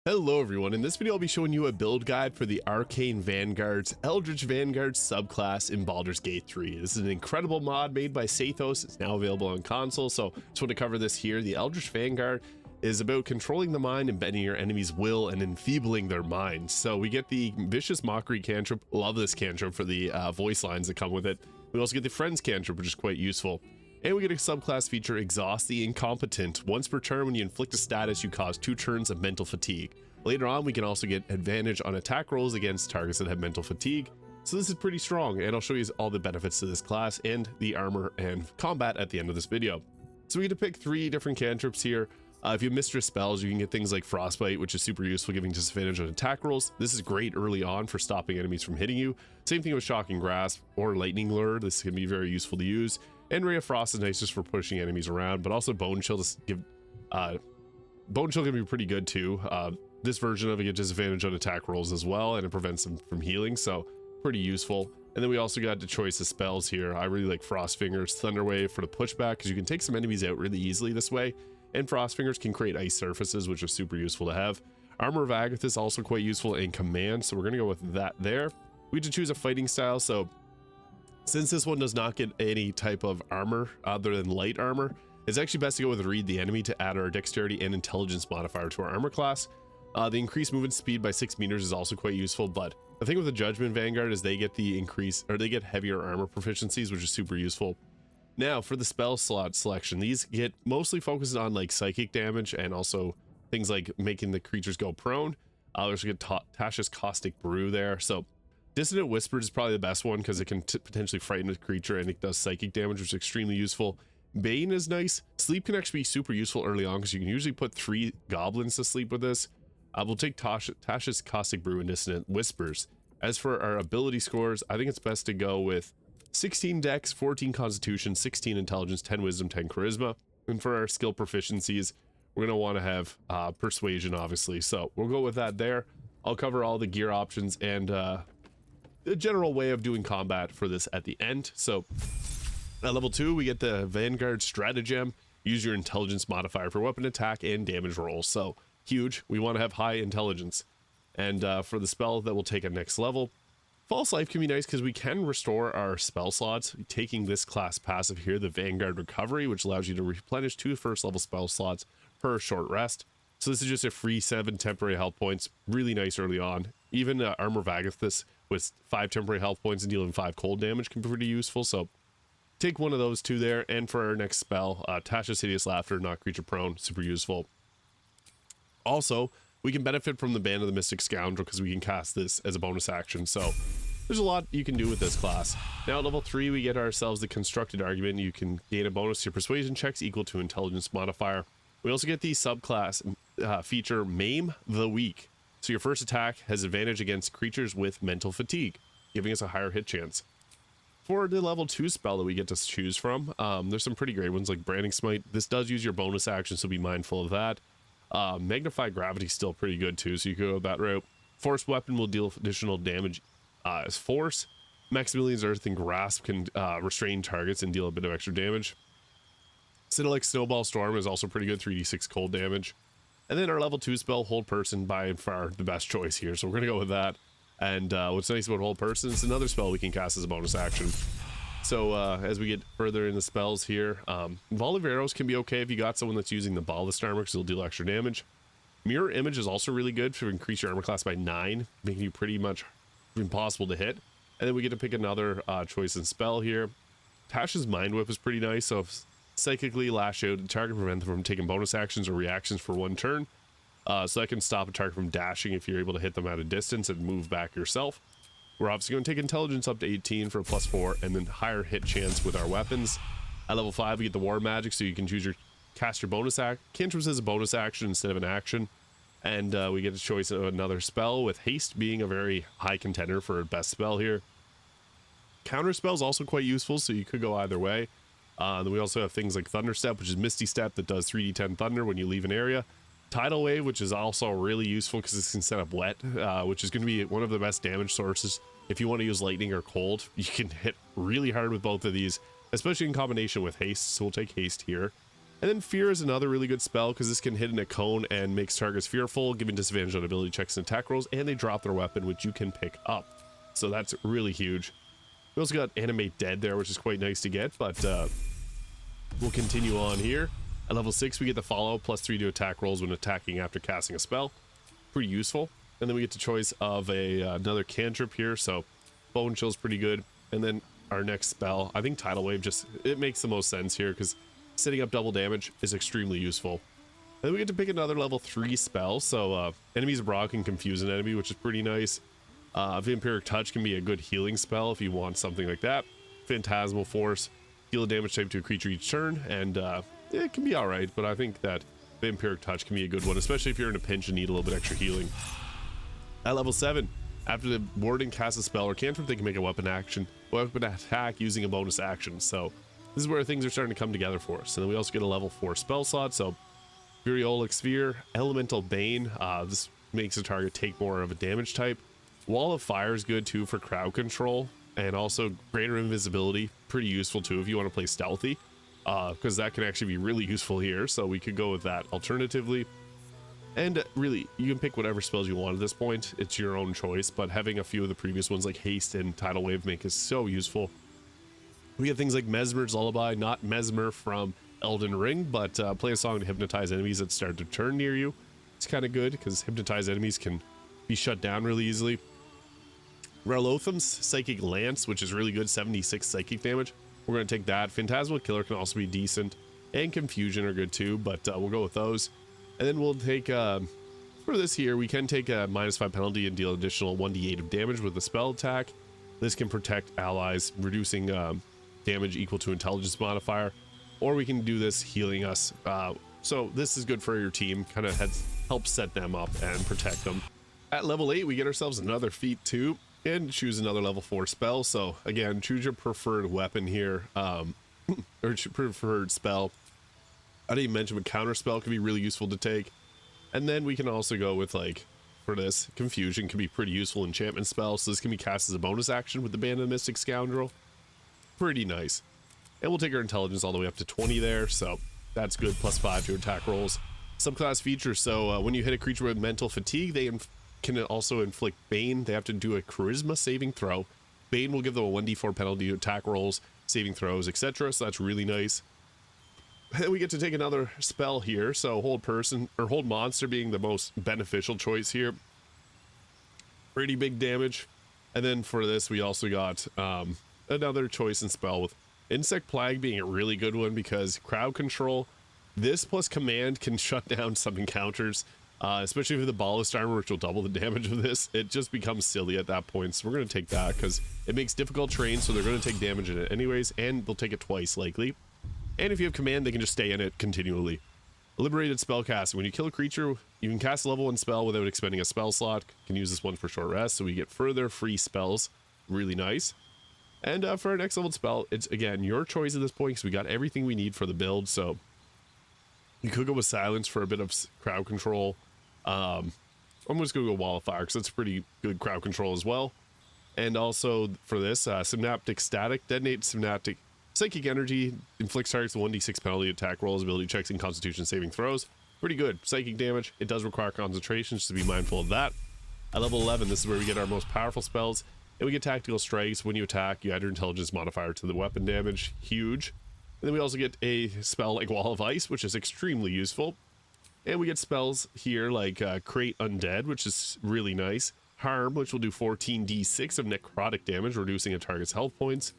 Hello everyone, in this video I'll be showing you a build guide for the Arcane Vanguard's Eldritch Vanguard subclass in Baldur's Gate 3. This is an incredible mod made by Saethos. It's now available on console, so just want to cover this here. The Eldritch Vanguard is about controlling the mind and bending your enemy's will and enfeebling their minds. So we get the Vicious Mockery cantrip. Love this cantrip for the voice lines that come with it. We also get the Friends cantrip, which is quite useful. And we get a subclass feature, Exhaust the Incompetent. Once per turn, when you inflict a status, you cause 2 turns of mental fatigue. Later on, we can also get advantage on attack rolls against targets that have mental fatigue. So this is pretty strong, and I'll show you all the benefits to this class and the armor and combat at the end of this video. So we get to pick 3 different cantrips here. If you have Mistress spells, you can get things like Frostbite, which is super useful, giving disadvantage on attack rolls. This is great early on for stopping enemies from hitting you. Same thing with Shocking Grasp or Lightning Lure. This can be very useful to use. And Ray of Frost is nice just for pushing enemies around, but also Bone Chill to give Bone Chill can be pretty good too. This version of it gets disadvantage on attack rolls as well, and it prevents them from healing, so pretty useful. And then we also got the choice of spells here. I really like Frost Fingers, Thunder Wave for the pushback, because you can take some enemies out really easily this way. And Frost Fingers can create ice surfaces, which is super useful to have. Armor of Agath is also quite useful in command, so we're going to go with that there. We have to choose a fighting style, so since this one does not get any type of armor other than light armor, it's actually best to go with Read the Enemy to add our dexterity and intelligence modifier to our armor class. The increased movement speed by 6 meters is also quite useful, but the thing with the Judgment Vanguard is they get the increase, or they get heavier armor proficiencies, which is super useful. Now for the spell slot selection, these get mostly focused on like psychic damage and also things like making the creatures go prone. There's a good Tasha's Caustic Brew there. So Dissonant Whispers is probably the best one because it can potentially frighten a creature, and it does psychic damage, which is extremely useful. Bane is nice. Sleep can actually be super useful early on because you can usually put 3 goblins to sleep with this. We'll take Tasha's Caustic Brew and Dissonant Whispers. As for our ability scores, I think it's best to go with 16 Dex, 14 Constitution, 16 Intelligence, 10 Wisdom, 10 Charisma. And for our skill proficiencies, we're going to want to have Persuasion, obviously. So we'll go with that there. I'll cover all the gear options and the general way of doing combat for this at the end. So at level 2, we get the Vanguard Stratagem. Use your intelligence modifier for weapon attack and damage rolls. So huge. We want to have high intelligence. And for the spell that will take a next level, False Life can be nice because we can restore our spell slots, taking this class passive here, the Vanguard Recovery, which allows you to replenish 2 first level spell slots per short rest. So this is just a free 7 temporary health points, really nice early on. Even Armor of Agathis with 5 temporary health points and dealing 5 cold damage can be pretty useful. So take one of those 2 there. And for our next spell, Tasha's Hideous Laughter, knock creature prone, super useful. Also, we can benefit from the Band of the Mystic Scoundrel because we can cast this as a bonus action. So there's a lot you can do with this class. Now at level 3, we get ourselves the Constructed Argument. You can gain a bonus to your persuasion checks equal to intelligence modifier. We also get the subclass feature Maim the Weak. So your first attack has advantage against creatures with mental fatigue, giving us a higher hit chance. For the level 2 spell that we get to choose from, there's some pretty great ones like Branding Smite. This does use your bonus action, so be mindful of that. Magnify Gravity is still pretty good too, so you can go that route. Force Weapon will deal additional damage as force. Maximilian's Earthing Grasp can restrain targets and deal a bit of extra damage. Citadelic Snowball Storm is also pretty good, 3d6 cold damage. And then our level 2 spell, Hold Person, by far the best choice here, so we're going to go with that. And what's nice about Hold Person, it's another spell we can cast as a bonus action. So as we get further in the spells here, Volley of Arrows can be okay if you got someone that's using the Ballast Armor because it'll deal extra damage. Mirror Image is also really good to increase your armor class by 9, making you pretty much impossible to hit. And then we get to pick another choice in spell here. Tasha's Mind Whip is pretty nice, so if psychically lash out the target, prevent them from taking bonus actions or reactions for 1 turn. So that can stop a target from dashing if you're able to hit them at a distance and move back yourself. We're obviously going to take intelligence up to 18 for a +4, and then higher hit chance with our weapons. At level 5, we get the War Magic, so you can choose cast your bonus cantrips as a bonus action instead of an action. And we get a choice of another spell, with Haste being a very high contender for best spell here. Counter spell is also quite useful, so you could go either way. Then we also have things like Thunder Step, which is Misty Step that does 3d10 thunder when you leave an area. Tidal Wave, which is also really useful because it can set up wet, which is going to be one of the best damage sources. If you want to use lightning or cold, you can hit really hard with both of these, especially in combination with haste. So we'll take haste here. And then Fear is another really good spell because this can hit in a cone and makes targets fearful, giving disadvantage on ability checks and attack rolls, and they drop their weapon, which you can pick up. So that's really huge. We also got Animate Dead there, which is quite nice to get, but we'll continue on here. At level 6, we get the follow, +3 to attack rolls when attacking after casting a spell. Pretty useful. And then we get the choice of another cantrip here, so Bone Chill's pretty good. And then our next spell, I think Tidal Wave it makes the most sense here because setting up double damage is extremely useful. And then we get to pick another level 3 spell, so Enemies Abroad can confuse an enemy, which is pretty nice. Vampiric Touch can be a good healing spell if you want something like that. Phantasmal Force, deal a damage type to a creature each turn, and it can be alright, but I think that Vampiric Touch can be a good one, especially if you're in a pinch and need a little bit extra healing. At level 7, after the warden casts a spell or cantrip, they can make a weapon attack using a bonus action. So this is where things are starting to come together for us. And then we also get a level 4 spell slot. So Viriolic Sphere, Elemental Bane. This makes the target take more of a damage type. Wall of Fire is good too for crowd control, and also greater invisibility, pretty useful too if you want to play stealthy, because that can actually be really useful here. So we could go with that alternatively. And really, you can pick whatever spells you want at this point. It's your own choice, but having a few of the previous ones like Haste and Tidal Wave make is so useful. We have things like Mesmer's Lullaby, not Mesmer from Elden Ring, but play a song to hypnotize enemies that start to turn near you. It's kind of good because hypnotized enemies can be shut down really easily. Ralotham's Psychic Lance, which is really good, 76 psychic damage. We're going to take that. Phantasmal Killer can also be decent, and Confusion are good too, but we'll go with those. And then we'll take, for this here, we can take a -5 penalty and deal additional 1d8 of damage with a spell attack. This can protect allies, reducing damage equal to intelligence modifier, or we can do this healing us. So this is good for your team, kind of helps set them up and protect them. At level 8, we get ourselves another feat too, and choose another level 4 spell. So again, choose your preferred weapon here, or preferred spell. I didn't even mention, but counter spell can be really useful to take. And then we can also go with, like, for this, Confusion can be pretty useful enchantment spell. So this can be cast as a bonus action with the Band of the Mystic Scoundrel. Pretty nice. And we'll take our intelligence all the way up to 20 there, so that's good, +5 to attack rolls. Subclass features, so when you hit a creature with mental fatigue, they can also inflict Bane. They have to do a charisma saving throw. Bane will give them a 1d4 penalty to attack rolls, saving throws, etc. So that's really nice. And we get to take another spell here, so Hold Person, or Hold Monster being the most beneficial choice here. Pretty big damage. And then for this, we also got another choice and spell with Insect Plague being a really good one because crowd control. This plus command can shut down some encounters, especially with the Ballast Armor, which will double the damage of this. It just becomes silly at that point, so we're going to take that because it makes difficult terrain, so they're going to take damage in it anyways, and they'll take it twice likely. And if you have command, they can just stay in it continually. Liberated Spellcasting. When you kill a creature, you can cast a level 1 spell without expending a spell slot. You can use this one for short rest, so we get further free spells. Really nice. And for our next level spell, it's, again, your choice at this point, because we got everything we need for the build, so you could go with Silence for a bit of crowd control. I'm just going to go Wall of Fire, because that's pretty good crowd control as well. And also for this, Synaptic Static. Detonate Synaptic Psychic Energy, inflicts targets a 1d6 penalty, attack rolls, ability checks, and constitution saving throws. Pretty good. Psychic damage. It does require concentration, just to be mindful of that. At level 11, this is where we get our most powerful spells. And we get Tactical Strikes. When you attack, you add your intelligence modifier to the weapon damage. Huge. And then we also get a spell like Wall of Ice, which is extremely useful. And we get spells here like Create Undead, which is really nice. Harm, which will do 14d6 of necrotic damage, reducing a target's health points.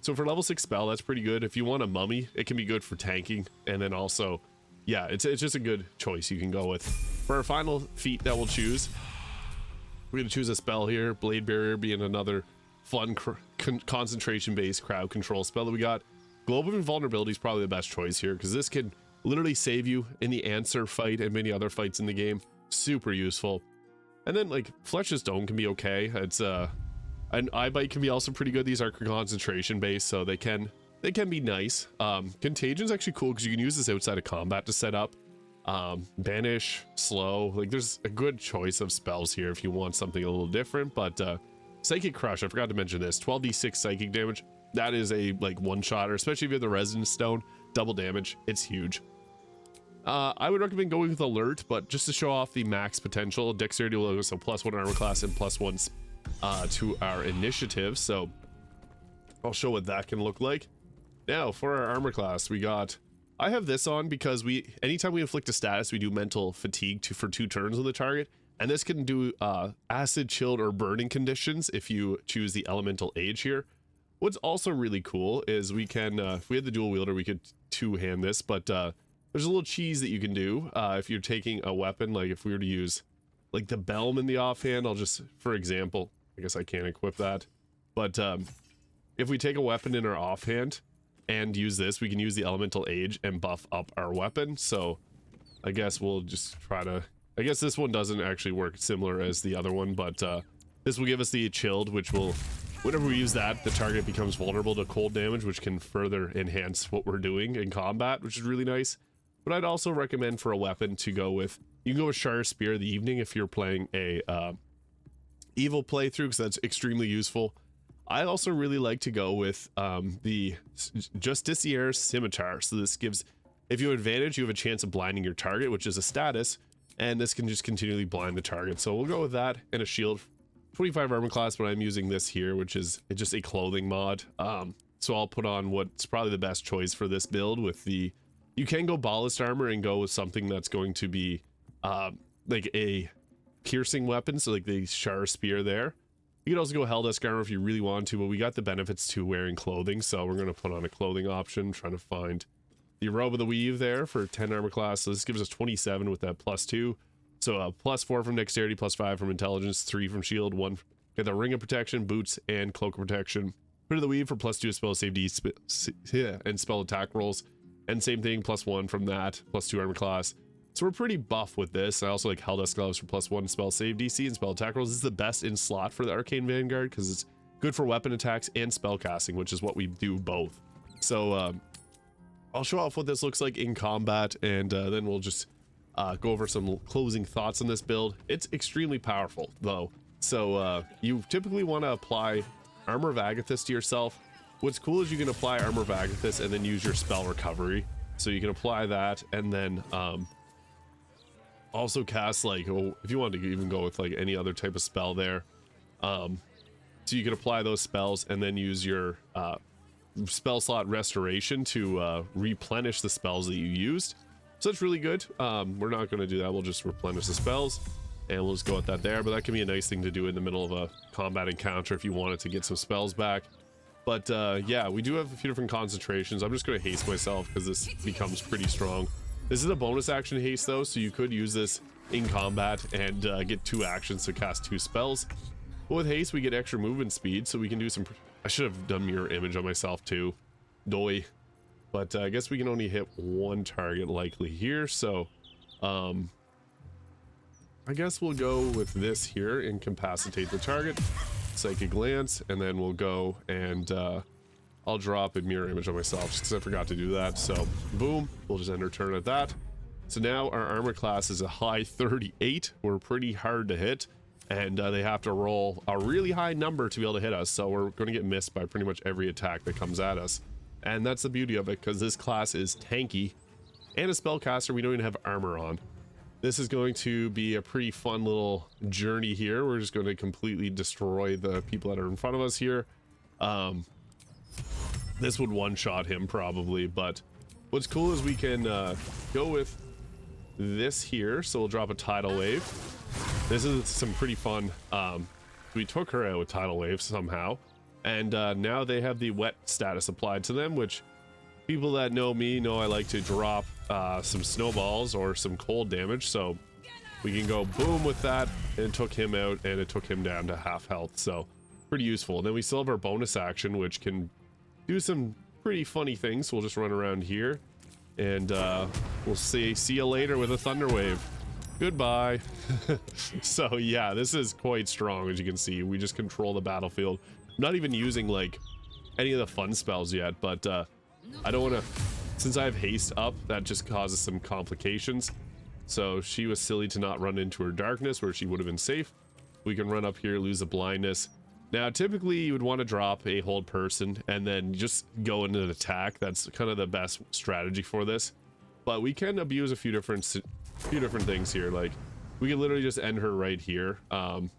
So for level 6 spell, that's pretty good. If you want a Mummy, it can be good for tanking. And then also, yeah, it's just a good choice you can go with. For our final feat that we'll choose, we're going to choose a spell here. Blade Barrier being another fun concentration-based crowd control spell that we got. Globe of Invulnerability is probably the best choice here, because this can literally save you in the Answer fight and many other fights in the game. Super useful. And then, like, Flesh's Dome can be okay. It's, and Eye Bite can be also pretty good. These are concentration based, so they can be nice. Contagion's actually cool because you can use this outside of combat to set up. Banish, Slow, like there's a good choice of spells here if you want something a little different. But Psychic Crush, I forgot to mention this, 12d6 psychic damage. That is a like one-shotter, especially if you have the Resonance Stone, double damage. It's huge. I would recommend going with alert, but just to show off the max potential. Dexterity will go so +1 armor class and +1 to our initiative. So I'll show what that can look like. Now for our armor class, we got, I have this on because anytime we inflict a status, we do mental fatigue for 2 turns with the target. And this can do acid, chilled, or burning conditions if you choose the elemental age here. What's also really cool is we can, if we had the dual wielder, we could 2-hand this, but there's a little cheese that you can do if you're taking a weapon. Like if we were to use like the Belm in the offhand, I'll just, for example, I guess I can't equip that. But if we take a weapon in our offhand and use this, we can use the elemental age and buff up our weapon. So I guess we'll just try to, I guess this one doesn't actually work similar as the other one, but this will give us the chilled, which will, whenever we use that, the target becomes vulnerable to cold damage, which can further enhance what we're doing in combat, which is really nice. But I'd also recommend for a weapon to go with, you can go with Shire Spear in the evening if you're playing a evil playthrough, because that's extremely useful. I also really like to go with the Justiciar's Scimitar. So this gives, if you have advantage, you have a chance of blinding your target, which is a status, and this can just continually blind the target. So we'll go with that and a shield. 25 armor class, but I'm using this here, which is just a clothing mod. So I'll put on what's probably the best choice for this build with the, you can go ballast armor and go with something that's going to be like a piercing weapon, so like the Shire Spear there. You could also go Helldusk armor if you really want to, but we got the benefits to wearing clothing, so we're going to put on a clothing option, trying to find the Robe of the Weave there for 10 armor class. So this gives us 27 with that +2. So +4 from dexterity, +5 from intelligence, 3 from shield, 1 get the ring of protection, boots, and cloak of protection. Hood of the Weave for +2 spell safety and spell attack rolls. And same thing, +1 from that, +2 armor class. So we're pretty buff with this. I also like Helldusk gloves for +1 spell save DC and spell attack rolls. This is the best in slot for the Arcane Vanguard because it's good for weapon attacks and spell casting, which is what we do both. So I'll show off what this looks like in combat, and then we'll just go over some closing thoughts on this build. It's extremely powerful though. So you typically want to apply Armor of Agathis to yourself. What's cool is you can apply Armor of Agathis and then use your spell recovery. So you can apply that and then also cast, like, if you want to even go with like any other type of spell there. So you can apply those spells and then use your spell slot restoration to replenish the spells that you used. So that's really good. We're not going to do that. We'll just replenish the spells and we'll just go with that there. But that can be a nice thing to do in the middle of a combat encounter if you wanted to get some spells back. But yeah, we do have a few different concentrations. I'm just going to haste myself because this becomes pretty strong. This is a bonus action haste though, so you could use this in combat and get 2 actions to cast 2 spells. But with haste, we get extra movement speed, so we can do some... I should have done mirror image on myself too. Doy. But I guess we can only hit 1 target likely here, so... I guess we'll go with this here, incapacitate the target. Psychic Glance, and then we'll go and I'll drop a mirror image on myself just because I forgot to do that. So boom, we'll just end our turn at that. So now our armor class is a high 38. We're pretty hard to hit, and they have to roll a really high number to be able to hit us, so we're going to get missed by pretty much every attack that comes at us. And that's the beauty of it, because this class is tanky and a spellcaster. We don't even have armor on. This is going to be a pretty fun little journey here. We're just going to completely destroy the people that are in front of us here. This would one-shot him probably, but what's cool is we can go with this here. So we'll drop a tidal wave. This is some pretty fun. We took her out with tidal wave somehow, and now they have the wet status applied to them, which people that know me know I like to drop some snowballs or some cold damage, so we can go boom with that, and it took him out, and it took him down to half health, so pretty useful. And then we still have our bonus action, which can do some pretty funny things. So we'll just run around here, and we'll see you later with a thunder wave. Goodbye. So yeah, this is quite strong. As you can see, we just control the battlefield. I'm not even using like any of the fun spells yet, but I don't want to, since I have haste up, that just causes some complications. So she was silly to not run into her darkness where she would have been safe. We can run up here, lose the blindness. Now typically you would want to drop a hold person and then just go into an attack. That's kind of the best strategy for this. but we can abuse a few different things here. Like, we can literally just end her right here. I'm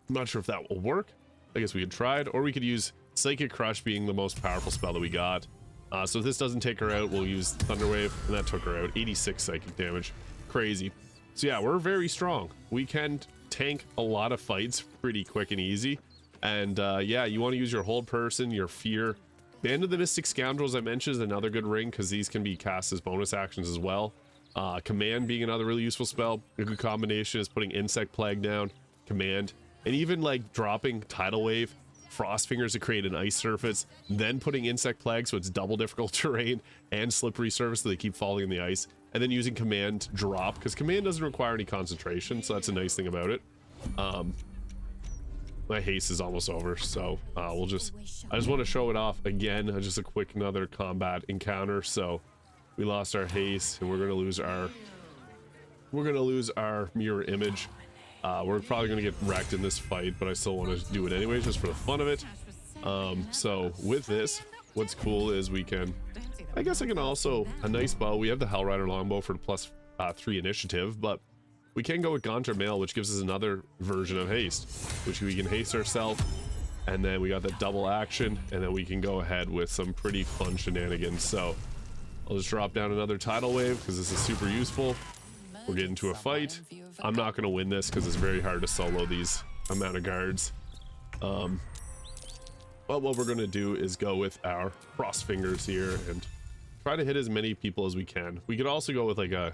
not sure if that will work. I guess we could try it, or we could use Psychic Crush being the most powerful spell that we got. So if this doesn't take her out, we'll use Thunder Wave, and that took her out. 86 psychic damage. Crazy. So yeah, we're very strong. We can tank a lot of fights pretty quick and easy. And yeah, you want to use your Hold Person, your Fear. Band of the Mystic Scoundrels I mentioned is another good ring, because these can be cast as bonus actions as well. Command being another really useful spell. A good combination is putting Insect Plague down, Command, and even like dropping Tidal Wave, Frost Fingers to create an ice surface, then putting Insect Plague so it's double difficult terrain, and Slippery Surface so they keep falling in the ice, and then using Command to drop, because Command doesn't require any concentration, so that's a nice thing about it. My haste is almost over, so I just want to show it off again. Just a quick another combat encounter. So we lost our haste, and we're gonna lose our mirror image. We're probably gonna get wrecked in this fight, but I still want to do it anyways, just for the fun of it. So with this, what's cool is we can, I guess I can also, a nice bow. We have the Hellrider longbow for the +3 initiative, but we can go with Gaunter Mail, which gives us another version of haste, which we can haste ourselves, and then we got the double action, and then we can go ahead with some pretty fun shenanigans. So I'll just drop down another Tidal Wave because this is super useful. We're getting to a fight. I'm not going to win this because it's very hard to solo these amount of guards. But what we're going to do is go with our Frost Fingers here and try to hit as many people as we can. We could also go with like a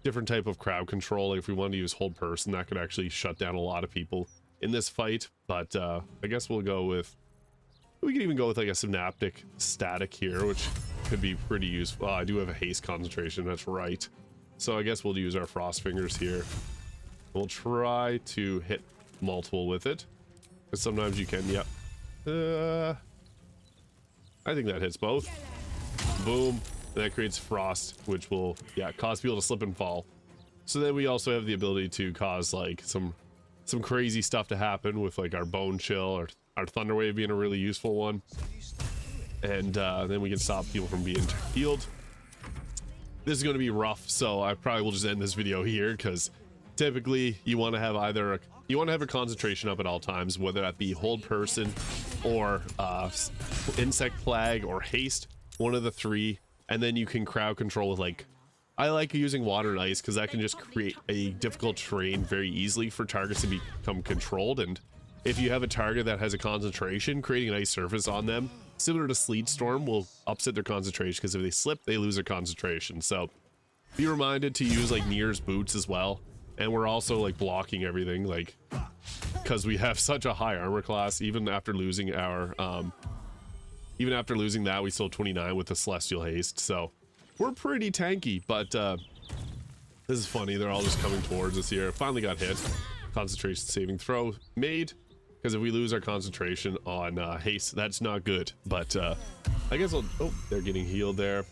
different type of crowd control. Like if we wanted to use Hold Person, that could actually shut down a lot of people in this fight. But I guess we'll go with, we can even go with like a Synaptic Static here, which could be pretty useful. I do have a haste concentration, that's right. So I guess we'll use our Frost Fingers here. We'll try to hit multiple with it, because sometimes you can. Yep. I think that hits both. Boom. And that creates frost, which will, yeah, cause people to slip and fall. So then we also have the ability to cause like some crazy stuff to happen with like our Bone Chill or our Thunder Wave being a really useful one. And then we can stop people from being healed. This is going to be rough, so I probably will just end this video here, because typically you want to have either a concentration up at all times, whether that be Hold Person or Insect Plague or Haste, one of the three. And then you can crowd control with like, I like using Water and Ice because that can just create a difficult terrain very easily for targets to become controlled. And if you have a target that has a concentration, creating an ice surface on them, similar to Sleet Storm, will upset their concentration, because if they slip, they lose their concentration. So be reminded to use like Nier's Boots as well. And we're also like blocking everything, like, because we have such a high armor class, even after losing our even after losing that, we still have 29 with the Celestial Haste, so we're pretty tanky. But this is funny, they're all just coming towards us here. Finally got hit. Concentration saving throw made, because if we lose our concentration on haste, that's not good. But I guess I'll, oh, they're getting healed there.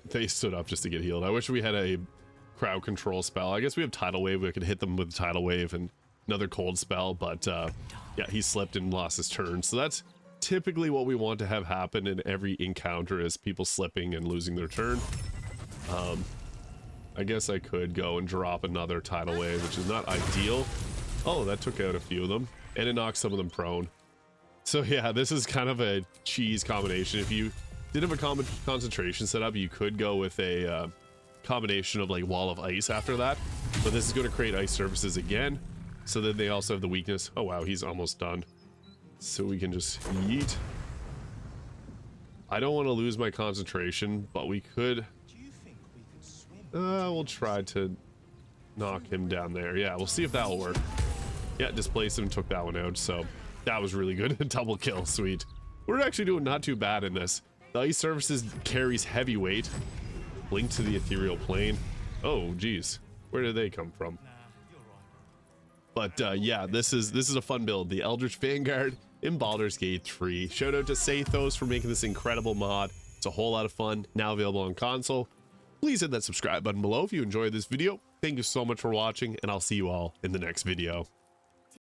They stood up just to get healed. I wish we had a crowd control spell. I guess we have Tidal Wave. We could hit them with Tidal Wave and another cold spell, but yeah, he slipped and lost his turn. So that's typically what we want to have happen in every encounter, is people slipping and losing their turn. I guess I could go and drop another Tidal Wave, which is not ideal. Oh, that took out a few of them, and it knocked some of them prone. So yeah, this is kind of a cheese combination. If you did have a concentration setup, you could go with a combination of like Wall of Ice after that, but this is going to create ice surfaces again. So then they also have the weakness. Oh wow, he's almost done. So we can just yeet. I don't want to lose my concentration, but we could. We'll try to knock him down there. Yeah, we'll see if that will work. Yeah, displaced him, took that one out. So that was really good. Double kill, sweet. We're actually doing not too bad in this. The ice surfaces carries heavy weight. Linked to the ethereal plane. Oh, geez, where did they come from? But yeah, this is a fun build. The Eldritch Vanguard in Baldur's Gate 3. Shout out to Saethos for making this incredible mod. It's a whole lot of fun. Now available on console. Please hit that subscribe button below if you enjoyed this video. Thank you so much for watching, and I'll see you all in the next video.